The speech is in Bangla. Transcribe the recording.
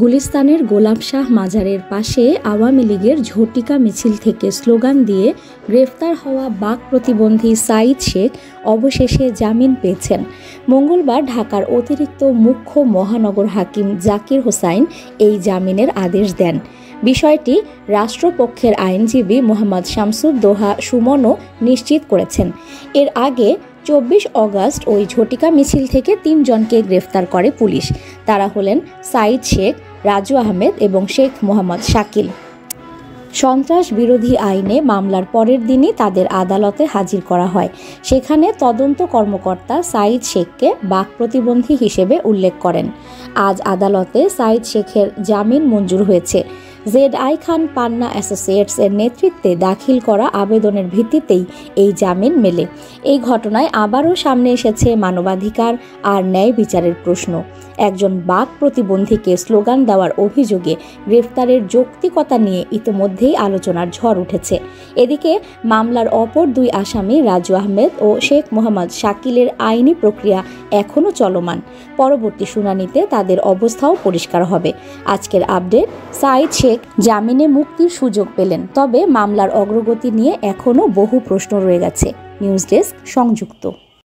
গুলিস্তানের গোলাম শাহ মাজারের পাশে আওয়ামী লীগের ঝটিকা মিছিল থেকে স্লোগান দিয়ে গ্রেফতার হওয়া বাক প্রতিবন্ধী সাঈদ শেখ অবশেষে জামিন পেয়েছেন। মঙ্গলবার ঢাকার অতিরিক্ত মুখ্য মহানগর হাকিম জাকির হোসাইন এই জামিনের আদেশ দেন। বিষয়টি রাষ্ট্রপক্ষের আইনজীবী মোহাম্মদ শামসুদ্দোহা সুমনও নিশ্চিত করেছেন। এর আগে 24 অগস্ট ওই ঝটিকা মিছিল থেকে 3 জনকে গ্রেফতার করে পুলিশ। তারা হলেন সাঈদ শেখ, রাজু আহমেদ এবং শেখ মোহাম্মদ শাকিল। সন্ত্রাস বিরোধী আইনে মামলার পরের দিনই তাদের আদালতে হাজির করা হয়। সেখানে তদন্ত কর্মকর্তা সাঈদ শেখকে বাক প্রতিবন্ধী হিসেবে উল্লেখ করেন। আজ আদালতে সাঈদ শেখের জামিন মঞ্জুর হয়েছে। ZI খান পান্না অ্যাসোসিয়েটস এর নেতৃত্বে দাখিল করা আবেদনের ভিত্তিতেই এই জামিন মেলে। এই ঘটনায় আবারও সামনে এসেছে মানবাধিকার আর ন্যায় বিচারের প্রশ্ন। একজন বাক প্রতিবন্ধীকে স্লোগান দেওয়ার অভিযোগে গ্রেফতারের যৌক্তিকতা নিয়ে ইতিমধ্যেই আলোচনার ঝড় উঠেছে। এদিকে মামলার অপর 2 আসামি রাজু আহমেদ ও শেখ মোহাম্মদ শাকিলের আইনি প্রক্রিয়া এখনও চলমান। পরবর্তী শুনানিতে তাদের অবস্থাও পরিষ্কার হবে। আজকের আপডেট, সাঈদ শেখ জামিনে মুক্তির সুযোগ পেলেন, তবে মামলার অগ্রগতি নিয়ে এখনও বহু প্রশ্ন রয়ে গেছে। নিউজ ডেস্ক সংযুক্ত।